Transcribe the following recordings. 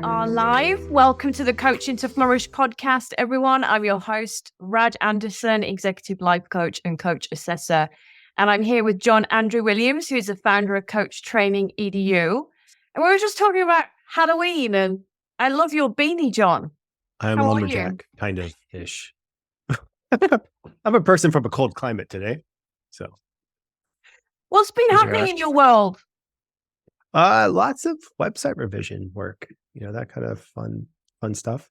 are live. Welcome to the Coaching to Flourish podcast, everyone. I'm your host, Raj Anderson, Executive Life Coach and Coach Assessor. And I'm here with John Andrew Williams, who is the founder of Coach Training EDU. And we were just talking about Halloween, and I love your beanie, John. I'm a lumberjack, kind of ish. I'm a person from a cold climate today. So, what's been happening in your world? Lots of website revision work, that kind of fun stuff,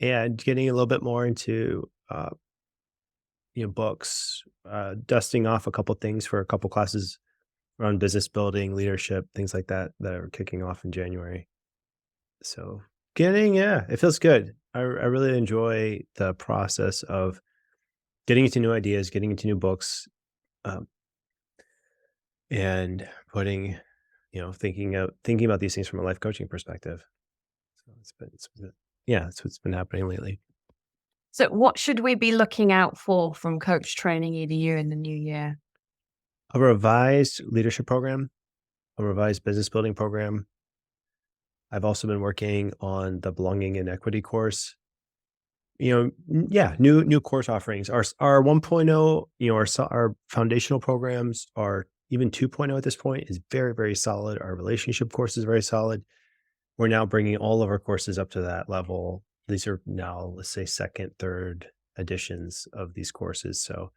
and getting a little bit more into, books, dusting off a couple things for a couple classes around business building, leadership, things like that are kicking off in January. So it feels good. I really enjoy the process of getting into new ideas, getting into new books, and putting, thinking about these things from a life coaching perspective. So it's what's been happening lately. So what should we be looking out for from Coach Training EDU in the new year? A revised leadership program, a revised business building program. I've also been working on the belonging and equity course. New course offerings. Our 1.0, our foundational programs are even 2.0 at this point is very, very solid. Our relationship course is very solid. We're now bringing all of our courses up to that level. These are now, let's say, second, third editions of these courses. So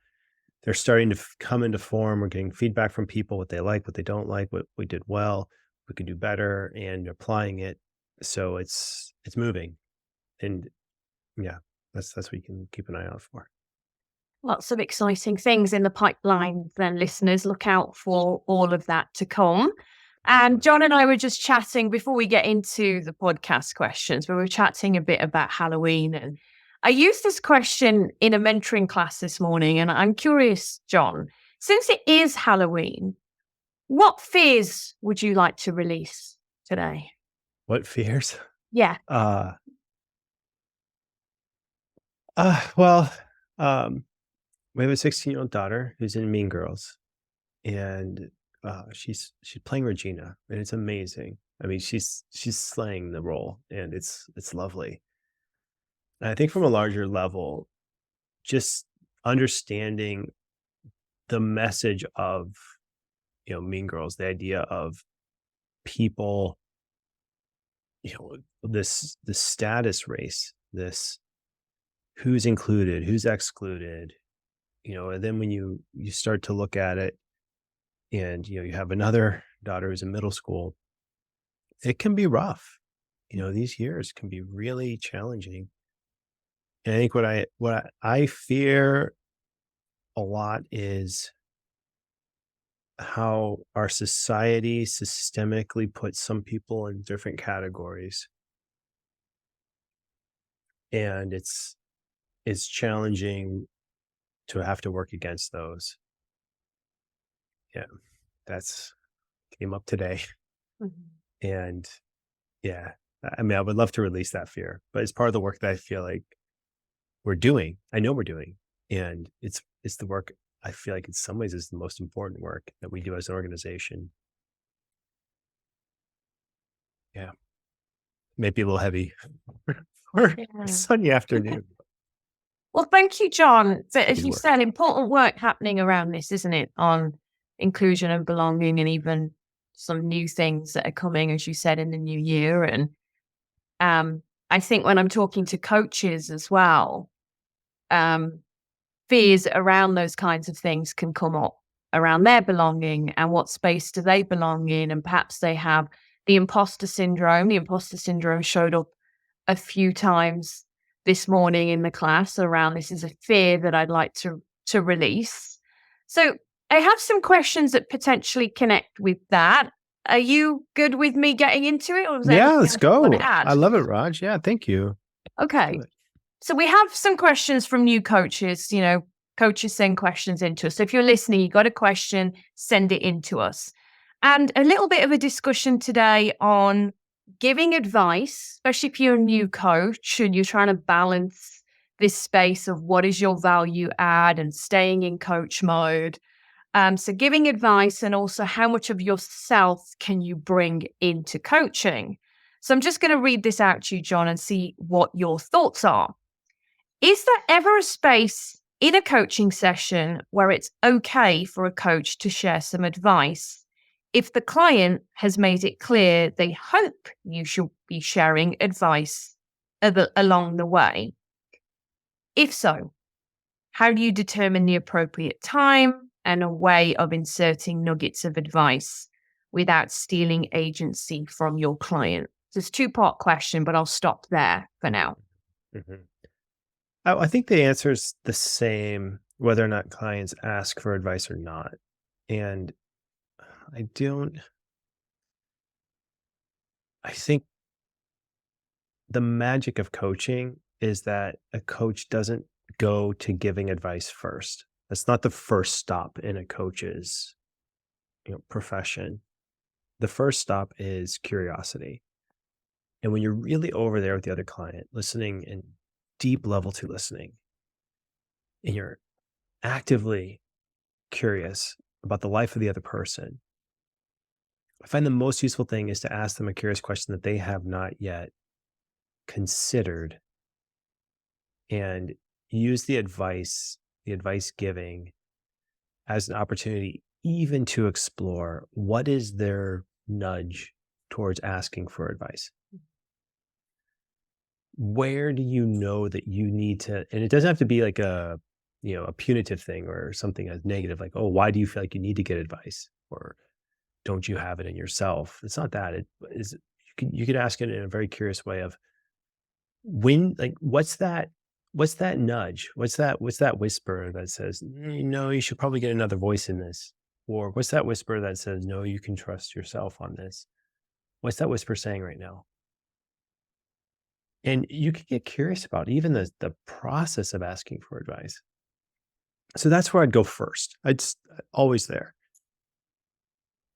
they're starting to come into form. We're getting feedback from people, what they like, what they don't like, what we did well, we could do better, and applying it. So it's moving. And yeah, that's what you can keep an eye out for. Lots of exciting things in the pipeline, then listeners, look out for all of that to come. And John and I were just chatting before we get into the podcast questions, we were chatting a bit about Halloween. And I used this question in a mentoring class this morning. And I'm curious, John, since it is Halloween, what fears would you like to release today? What fears? Yeah. We have a 16-year-old daughter who's in Mean Girls, and she's playing Regina, and it's amazing. I mean, she's slaying the role, and it's lovely. And I think from a larger level, just understanding the message of Mean Girls, the idea of people, this status race, this who's included, who's excluded. And then when you start to look at it and, you have another daughter who's in middle school, it can be rough. These years can be really challenging. And I think what I fear a lot is how our society systemically puts some people in different categories. And it's challenging to have to work against those. Yeah, that's came up today. Mm-hmm. And yeah, I mean, I would love to release that fear, but it's part of the work that I feel like we're doing. I know we're doing, and it's the work I feel like in some ways is the most important work that we do as an organization. Yeah, maybe a little heavy for a sunny afternoon. Well, thank you, John. But as you said, important work happening around this, isn't it? On inclusion and belonging, and even some new things that are coming, as you said, in the new year. And I think when I'm talking to coaches as well, fears around those kinds of things can come up around their belonging and what space do they belong in. And perhaps they have the imposter syndrome. The imposter syndrome showed up a few times this morning in the class around this is a fear that I'd like to release. So I have some questions that potentially connect with that. Are you good with me getting into it? Or let's go. I love it, Raj. Yeah, thank you. Okay. So we have some questions from new coaches. Coaches send questions into us. So if you're listening, you got a question, send it in to us. And a little bit of a discussion today on giving advice, especially if you're a new coach and you're trying to balance this space of what is your value add and staying in coach mode. So giving advice and also how much of yourself can you bring into coaching? So I'm just going to read this out to you, John, and see what your thoughts are. Is there ever a space in a coaching session where it's okay for a coach to share some advice if the client has made it clear they hope you should be sharing advice along the way? If so, how do you determine the appropriate time and a way of inserting nuggets of advice without stealing agency from your client? It's a two-part question, but I'll stop there for now. Mm-hmm. I think the answer is the same whether or not clients ask for advice or not. And I think the magic of coaching is that a coach doesn't go to giving advice first. That's not the first stop in a coach's profession. The first stop is curiosity. And when you're really over there with the other client, listening in deep level 2 listening, and you're actively curious about the life of the other person, I find the most useful thing is to ask them a curious question that they have not yet considered, and use the advice giving as an opportunity even to explore what is their nudge towards asking for advice. Where do you know that you need to, and it doesn't have to be like a punitive thing or something as negative, like, oh, why do you feel like you need to get advice? Or don't you have it in yourself? It's not that. It is, you could ask it in a very curious way of when, like, what's that nudge? What's that whisper that says, no, you should probably get another voice in this? Or what's that whisper that says, no, you can trust yourself on this? What's that whisper saying right now? And you can get curious about even the process of asking for advice. So that's where I'd go first. I'd always there.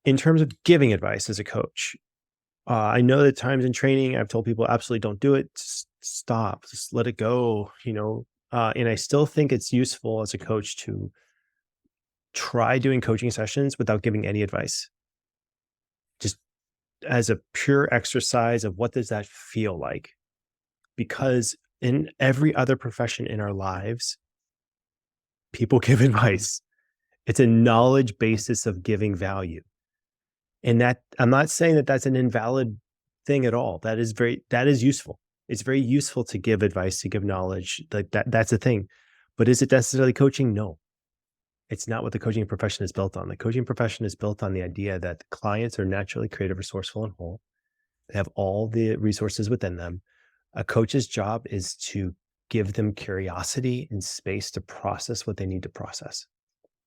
In terms of giving advice as a coach, I know that times in training, I've told people absolutely don't do it. Just stop, just let it go, and I still think it's useful as a coach to try doing coaching sessions without giving any advice. Just as a pure exercise of what does that feel like? Because in every other profession in our lives, people give advice. It's a knowledge basis of giving value. And that, I'm not saying that that's an invalid thing at all. That is useful. It's very useful to give advice, to give knowledge. Like that's a thing. But is it necessarily coaching? No. It's not what the coaching profession is built on. The coaching profession is built on the idea that the clients are naturally creative, resourceful, and whole. They have all the resources within them. A coach's job is to give them curiosity and space to process what they need to process.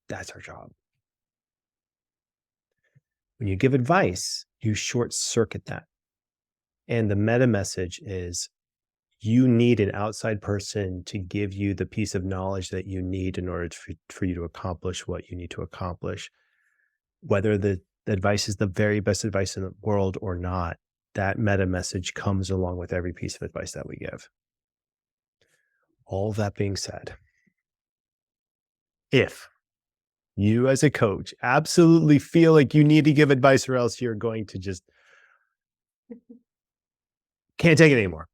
That's our job. When you give advice, you short circuit that. And the meta message is you need an outside person to give you the piece of knowledge that you need in order for you to accomplish what you need to accomplish. Whether the advice is the very best advice in the world or not, that meta message comes along with every piece of advice that we give. All of that being said, if you as a coach absolutely feel like you need to give advice or else you're going to just can't take it anymore,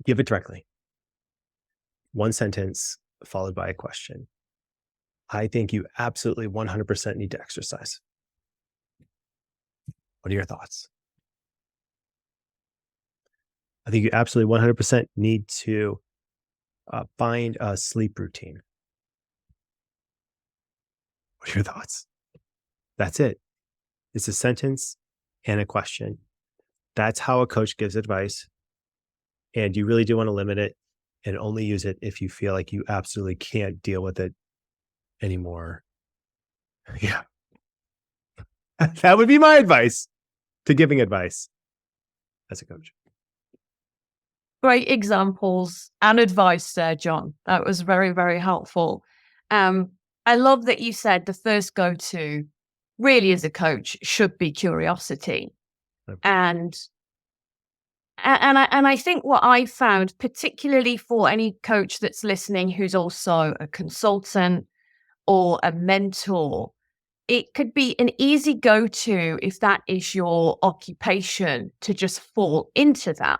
give it directly. One sentence followed by a question. I think you absolutely 100% need to exercise. What are your thoughts? I think you absolutely 100% need to find a sleep routine. What are your thoughts? That's it. It's a sentence and a question. That's how a coach gives advice. And you really do want to limit it and only use it if you feel like you absolutely can't deal with it anymore. Yeah. That would be my advice to giving advice as a coach. Great examples and advice there, John. That was very, very helpful. I love that you said the first go-to really as a coach should be curiosity. Okay. And I think what I found, particularly for any coach that's listening who's also a consultant or a mentor, it could be an easy go-to if that is your occupation to just fall into that.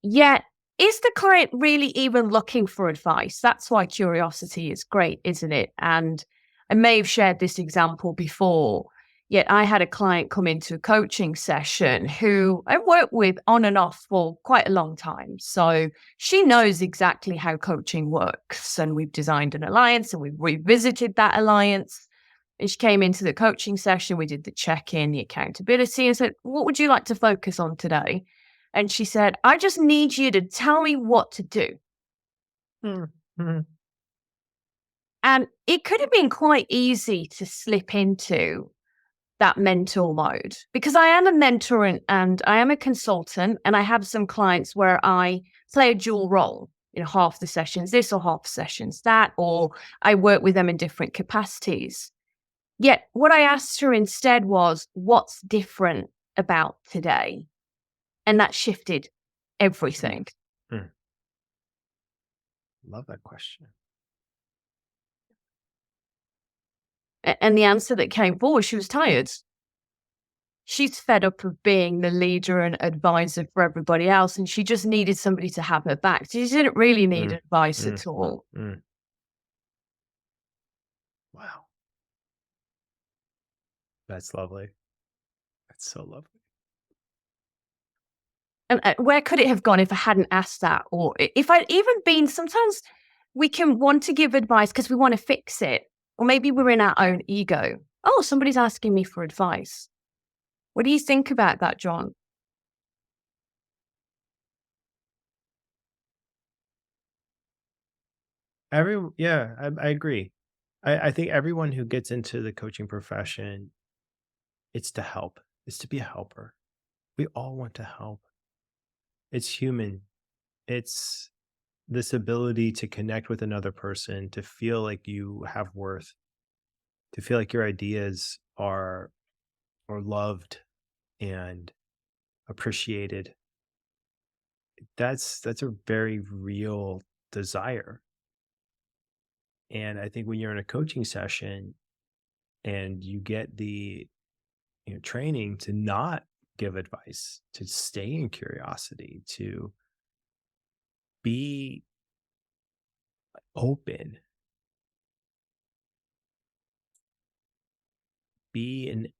Yet, is the client really even looking for advice? That's why curiosity is great, isn't it? And I may have shared this example before, yet I had a client come into a coaching session who I worked with on and off for quite a long time. So she knows exactly how coaching works. And we've designed an alliance and we've revisited that alliance. And she came into the coaching session. We did the check-in, the accountability, and said, "What would you like to focus on today?" And she said, "I just need you to tell me what to do." Mm-hmm. And it could have been quite easy to slip into that mental mode because I am a mentor and I am a consultant, and I have some clients where I play a dual role. Half the sessions this or half the sessions that, or I work with them in different capacities. Yet what I asked her instead was, what's different about today? And that shifted everything. Love that question. And the answer that came forward, she was tired. She's fed up of being the leader and advisor for everybody else, and she just needed somebody to have her back. She didn't really need advice at all. Wow. That's lovely. That's so lovely. And where could it have gone if I hadn't asked that? Or if I'd even been, sometimes we can want to give advice because we want to fix it. Or maybe we're in our own ego. Oh, somebody's asking me for advice. What do you think about that, John? I agree. I think everyone who gets into the coaching profession, it's to help. It's to be a helper. We all want to help. It's human. It's this ability to connect with another person, to feel like you have worth, to feel like your ideas are loved and appreciated. That's a very real desire. And I think when you're in a coaching session and you get the training to not give advice, to stay in curiosity, to be open, be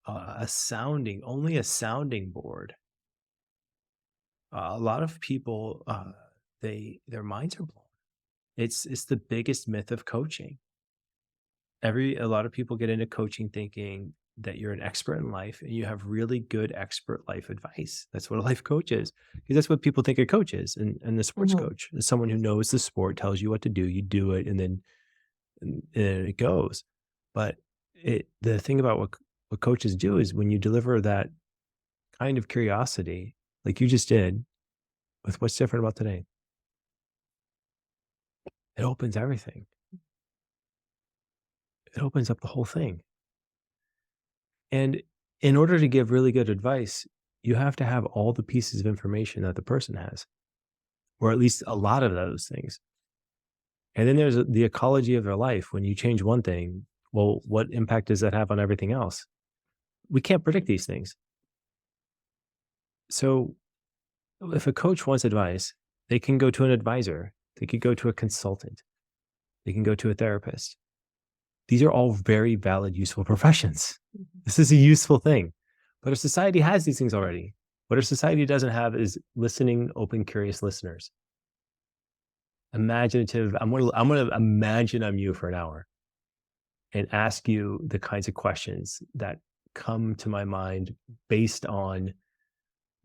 only a sounding board. A lot of people, their minds are blown. It's the biggest myth of coaching. A lot of people get into coaching thinking that you're an expert in life and you have really good expert life advice. That's what a life coach is, because that's what people think a coach is. And the sports coach is someone who knows the sport, tells you what to do, you do it, and then it goes. But the thing about what coaches do is when you deliver that kind of curiosity, like you just did with what's different about today, it opens everything. It opens up the whole thing. And in order to give really good advice, you have to have all the pieces of information that the person has, or at least a lot of those things. And then there's the ecology of their life. When you change one thing, well, what impact does that have on everything else? We can't predict these things. So if a coach wants advice, they can go to an advisor. They could go to a consultant. They can go to a therapist. These are all very valid, useful professions. This is a useful thing. But our society has these things already. What our society doesn't have is listening, open, curious listeners. Imaginative. I'm gonna imagine I'm you for an hour and ask you the kinds of questions that come to my mind based on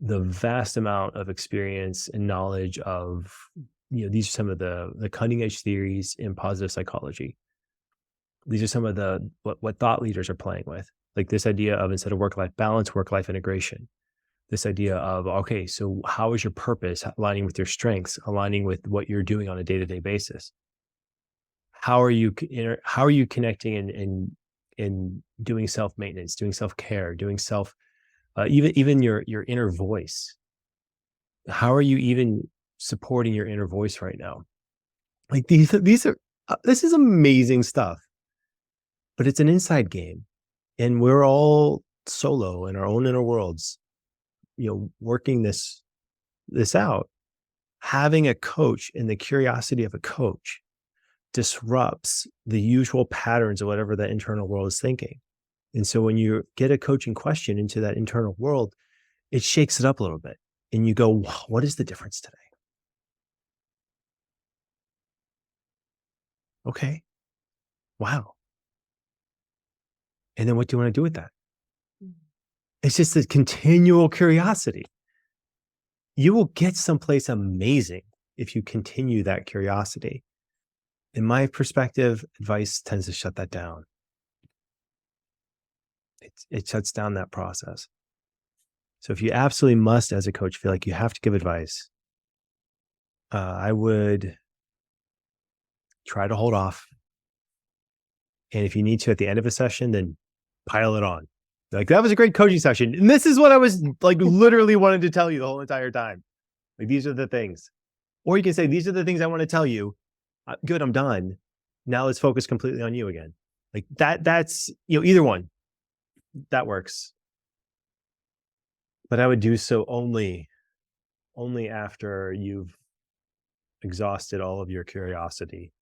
the vast amount of experience and knowledge of, these are some of the cutting edge theories in positive psychology. These are some of the what thought leaders are playing with, like this idea of, instead of work-life balance, work-life integration. This idea of, okay, so how is your purpose aligning with your strengths, aligning with what you're doing on a day-to-day basis? How are you connecting and doing self-maintenance, doing self-care, doing even your inner voice? How are you even supporting your inner voice right now? Like these are this is amazing stuff. but it's an inside game, and we're all solo in our own inner worlds, working this out. Having a coach and the curiosity of a coach disrupts the usual patterns of whatever that internal world is thinking. And so when you get a coaching question into that internal world, it shakes it up a little bit. And you go, wow, what is the difference today? Okay. Wow. And then what do you want to do with that? It's just a continual curiosity. You will get someplace amazing if you continue that curiosity. In my perspective, advice tends to shut that down. It shuts down that process. So if you absolutely must, as a coach, feel like you have to give advice, I would try to hold off. And if you need to at the end of a session, then pile it on. Like, that was a great coaching session. And this is what I was like literally wanted to tell you the whole entire time. Like, these are the things. Or you can say, these are the things I want to tell you. Good, I'm done. Now let's focus completely on you again. Like that's, either one. That works. But I would do so only after you've exhausted all of your curiosity.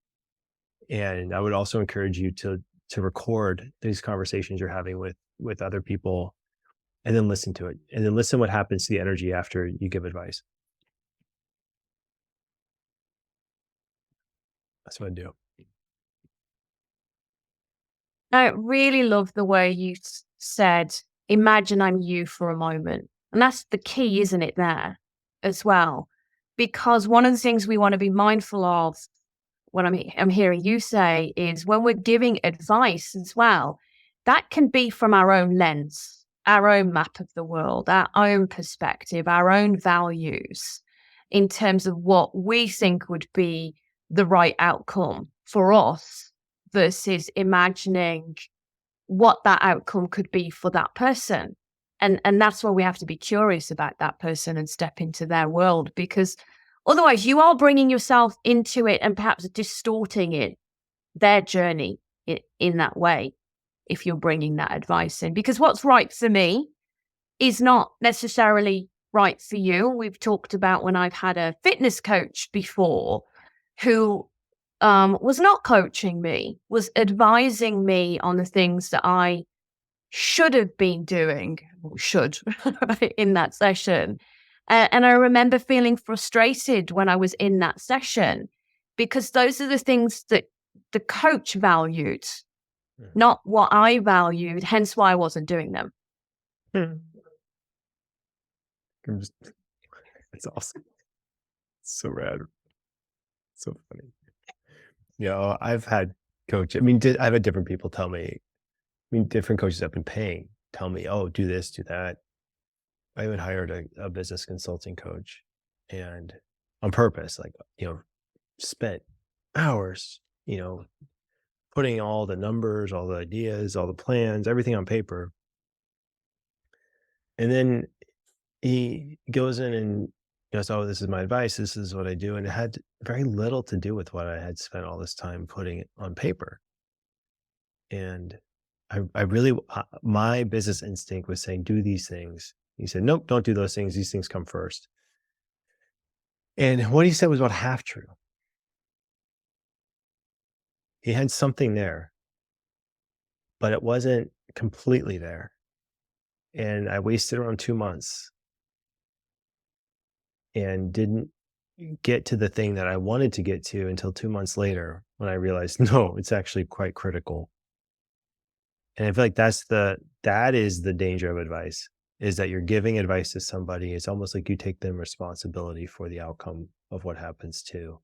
And I would also encourage you to record these conversations you're having with other people, and then listen to it, and then listen what happens to the energy after you give advice. That's what I do. I really love the way you said, imagine I'm you for a moment. And that's the key, isn't it, there as well? Because one of the things we want to be mindful of, what I'm hearing you say, is when we're giving advice as well, that can be from our own lens, our own map of the world, our own perspective, our own values, in terms of what we think would be the right outcome for us, versus imagining what that outcome could be for that person. And that's why we have to be curious about that person and step into their world, because otherwise you are bringing yourself into it and perhaps distorting it, their journey in that way, if you're bringing that advice in. Because what's right for me is not necessarily right for you. We've talked about when I've had a fitness coach before who was not coaching me, was advising me on the things that I should have been doing, or should, in that session. And I remember feeling frustrated when I was in that session, because those are the things that the coach valued, not what I valued, hence why I wasn't doing them. It's awesome. It's so rad. So funny. I've had I've had different people tell me, different coaches I've been paying tell me, oh, do this, do that. I even hired a business consulting coach, and on purpose, like, spent hours, putting all the numbers, all the ideas, all the plans, everything on paper. And then he goes in and goes, oh, this is my advice. This is what I do. And it had very little to do with what I had spent all this time putting it on paper. And I really, my business instinct was saying, do these things. He said, nope, don't do those things. These things come first. And what he said was about half true. He had something there, but it wasn't completely there. And I wasted around 2 months and didn't get to the thing that I wanted to get to until 2 months later, when I realized, no, it's actually quite critical. And I feel like that is the danger of advice, is that you're giving advice to somebody. It's almost like you take them responsibility for the outcome of what happens too.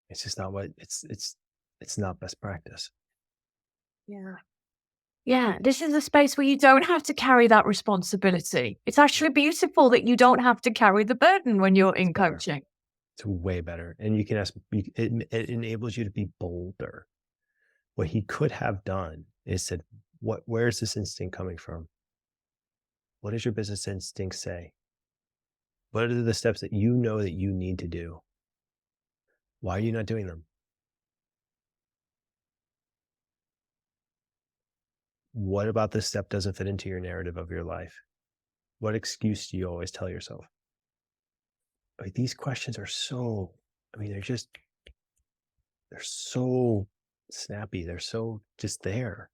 It's just not it's not best practice. Yeah. Yeah, this is a space where you don't have to carry that responsibility. It's actually beautiful that you don't have to carry the burden when you're in better. coaching. It's way better. And you can ask, it enables you to be bolder. What he could have done is said, where is this instinct coming from? What does your business instinct say? What are the steps that you know that you need to do? Why are you not doing them? What about this step doesn't fit into your narrative of your life? What excuse do you always tell yourself? Like, these questions are so, they're so snappy. They're so just there.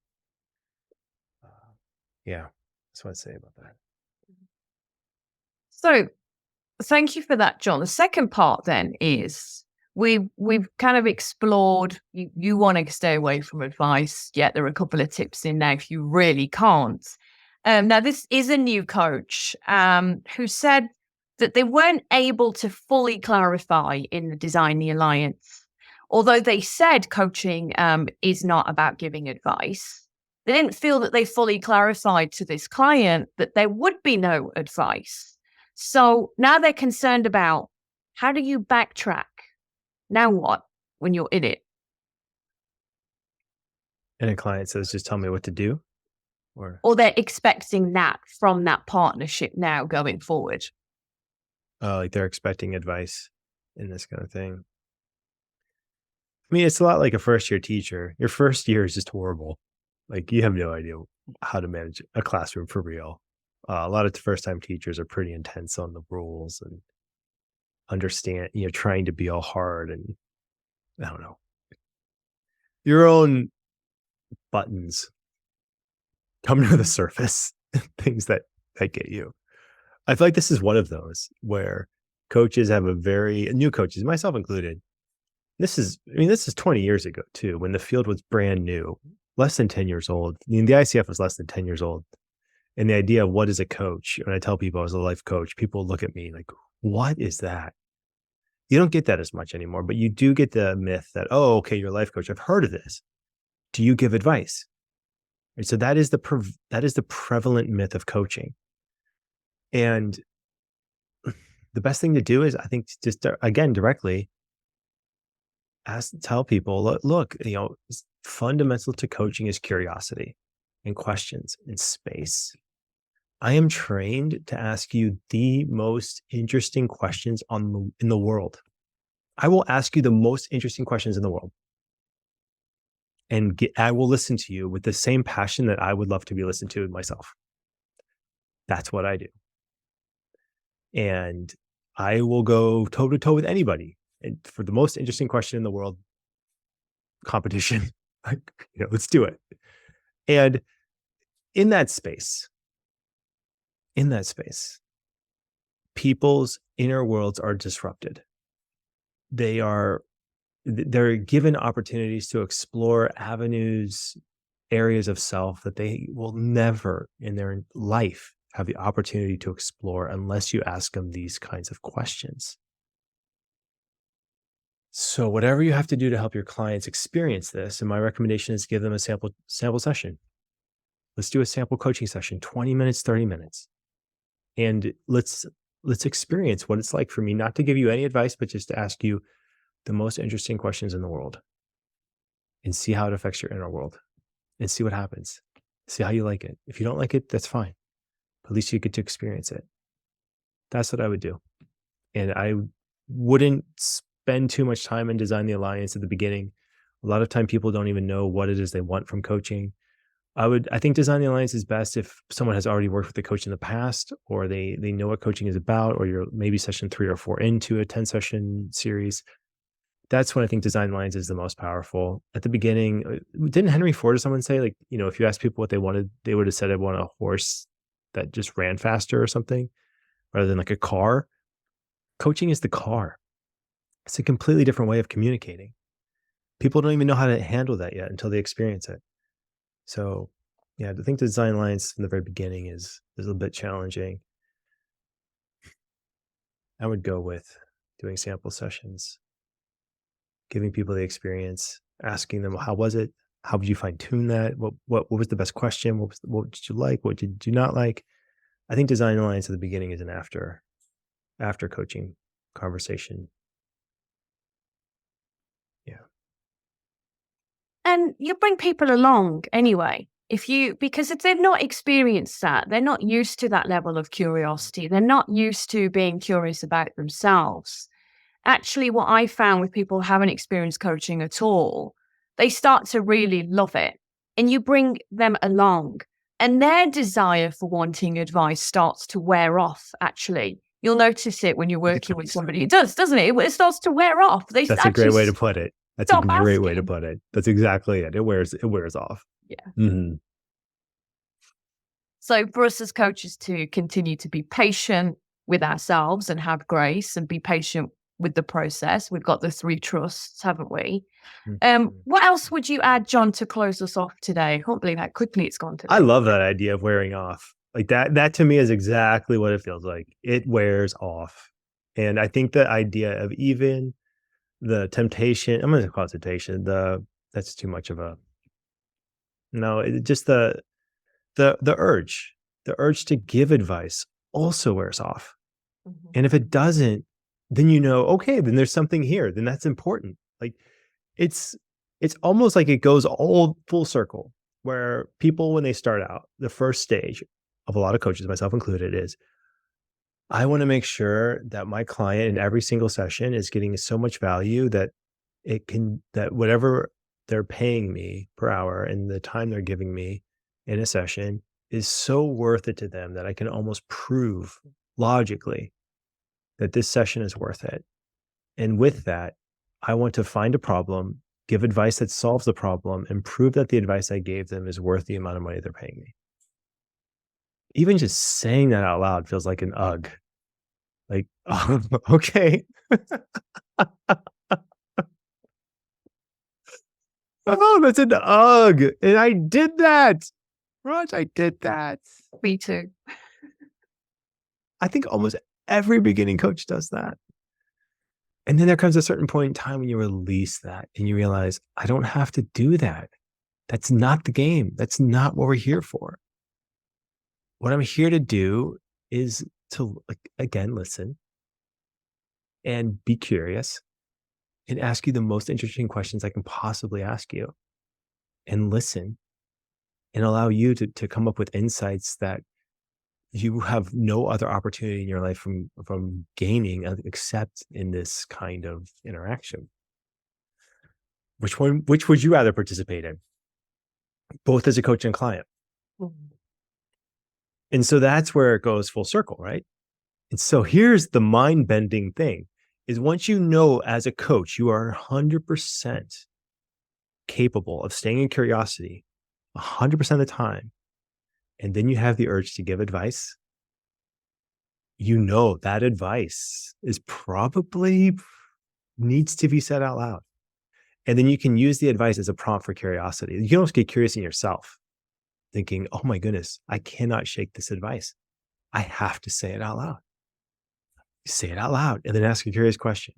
Yeah, that's what I'd say about that. So thank you for that, John. The second part then is we've kind of explored you want to stay away from advice, yet there are a couple of tips in there if you really can't. Now this is a new coach who said that they weren't able to fully clarify in the Design the Alliance. Although they said coaching is not about giving advice, they didn't feel that they fully clarified to this client that there would be no advice. So now they're concerned about, how do you backtrack? Now what when you're in it? And a client says, just tell me what to do? Or they're expecting that from that partnership now going forward. Like they're expecting advice in this kind of thing. I mean, it's a lot like a first-year teacher. Your first year is just horrible. Like, you have no idea how to manage a classroom for real. A lot of first-time teachers are pretty intense on the rules and understand, trying to be all hard and, I don't know, your own buttons come to the surface, things that get you. I feel like this is one of those where coaches have new coaches, myself included. This is 20 years ago too, when the field was brand new, less than 10 years old. I mean, the ICF was less than 10 years old. And the idea of what is a coach, when I tell people I was a life coach, people look at me like, what is that? You don't get that as much anymore, but you do get the myth that, oh, okay, you're a life coach. I've heard of this. Do you give advice? And so that is the prevalent myth of coaching. And the best thing to do is, I think, just again, directly tell people, look, fundamental to coaching is curiosity and questions and space. I am trained to ask you the most interesting questions in the world. I will ask you the most interesting questions in the world. And I will listen to you with the same passion that I would love to be listened to myself. That's what I do. And I will go toe to toe with anybody. And for the most interesting question in the world, competition, let's do it. And in that space, people's inner worlds are disrupted. They're given opportunities to explore avenues, areas of self that they will never in their life have the opportunity to explore unless you ask them these kinds of questions. So whatever you have to do to help your clients experience this, and my recommendation is give them a sample session. Let's do a sample coaching session, 20 minutes, 30 minutes. And let's experience what it's like for me, not to give you any advice, but just to ask you the most interesting questions in the world and see how it affects your inner world and see what happens. See how you like it. If you don't like it, that's fine. But at least you get to experience it. That's what I would do. And I wouldn't spend too much time in Design the Alliance at the beginning. A lot of time people don't even know what it is they want from coaching. I think Design the Alliance is best if someone has already worked with a coach in the past, or they know what coaching is about, or you're maybe session 3 or 4 into a 10-session series. That's when I think Design the Alliance is the most powerful. At the beginning, didn't Henry Ford or someone say, like, if you ask people what they wanted, they would have said, I want a horse that just ran faster or something, rather than like a car. Coaching is the car. It's a completely different way of communicating. People don't even know how to handle that yet until they experience it. So, yeah, I think Design Alliance in the very beginning is a little bit challenging. I would go with doing sample sessions, giving people the experience, asking them, how was it? How would you fine tune that? What was the best question? What did you like? What did you not like? I think Design Alliance at the beginning is an after coaching conversation. Yeah. And you bring people along anyway. Because if they've not experienced that, they're not used to that level of curiosity. They're not used to being curious about themselves. Actually, what I found with people who haven't experienced coaching at all, they start to really love it. and you bring them along, and their desire for wanting advice starts to wear off, actually. You'll notice it when you're working with somebody. It does, doesn't it? It starts to wear off. That's a great way to put it. That's a great way to put it. That's exactly it. It wears off. Yeah. Mm-hmm. So for us as coaches to continue to be patient with ourselves and have grace and be patient with the process, we've got the 3 trusts, haven't we? What else would you add, John, to close us off today? I can't believe how quickly it's gone today. I love that idea of wearing off. Like that to me is exactly what it feels like. It wears off. And I think the idea of even the temptation, I'm going to call it temptation, that's too much of a, no, just the urge to give advice also wears off. Mm-hmm. And if it doesn't, then okay, then there's something here, then that's important. Like it's almost like it goes all full circle, where people, when they start out, the first stage of a lot of coaches, myself included, is I want to make sure that my client in every single session is getting so much value that that whatever they're paying me per hour and the time they're giving me in a session is so worth it to them that I can almost prove logically that this session is worth it. And with that, I want to find a problem, give advice that solves the problem, and prove that the advice I gave them is worth the amount of money they're paying me. Even just saying that out loud feels like an ugh. Like, oh, okay. Oh, that's an ugh. And I did that. Raj, I did that. Me too. I think almost every beginning coach does that. And then there comes a certain point in time when you release that and you realize, I don't have to do that. That's not the game. That's not what we're here for. What I'm here to do is to, again, listen and be curious and ask you the most interesting questions I can possibly ask you, and listen and allow you to come up with insights that you have no other opportunity in your life from gaining except in this kind of interaction. Which would you rather participate in, both as a coach and client? Mm-hmm. And so that's where it goes full circle, right? And so here's the mind-bending thing, is once you know as a coach, you are 100% capable of staying in curiosity 100% of the time, and then you have the urge to give advice, that advice is probably needs to be said out loud. And then you can use the advice as a prompt for curiosity. You can also get curious in yourself, thinking, oh my goodness, I cannot shake this advice. I have to say it out loud. Say it out loud and then ask a curious question.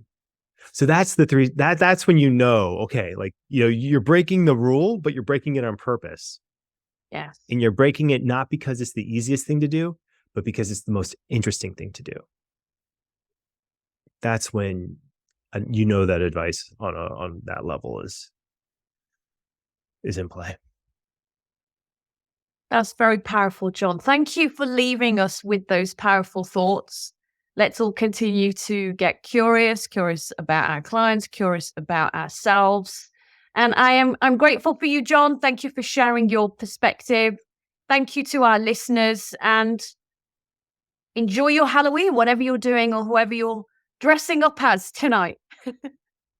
So that's the 3, that's when okay, like, you're breaking the rule, but you're breaking it on purpose. Yes. And you're breaking it not because it's the easiest thing to do, but because it's the most interesting thing to do. That's when that advice on that level is in play. That's very powerful, John. Thank you for leaving us with those powerful thoughts. Let's all continue to get curious about our clients, curious about ourselves. And I'm grateful for you, John. Thank you for sharing your perspective. Thank you to our listeners, and enjoy your Halloween, whatever you're doing or whoever you're dressing up as tonight.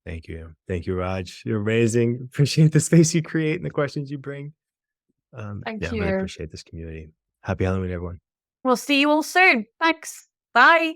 Thank you. Thank you, Raj. You're amazing. Appreciate the space you create and the questions you bring. Thank you. I really appreciate this community. Happy Halloween, everyone. We'll see you all soon. Thanks. Bye.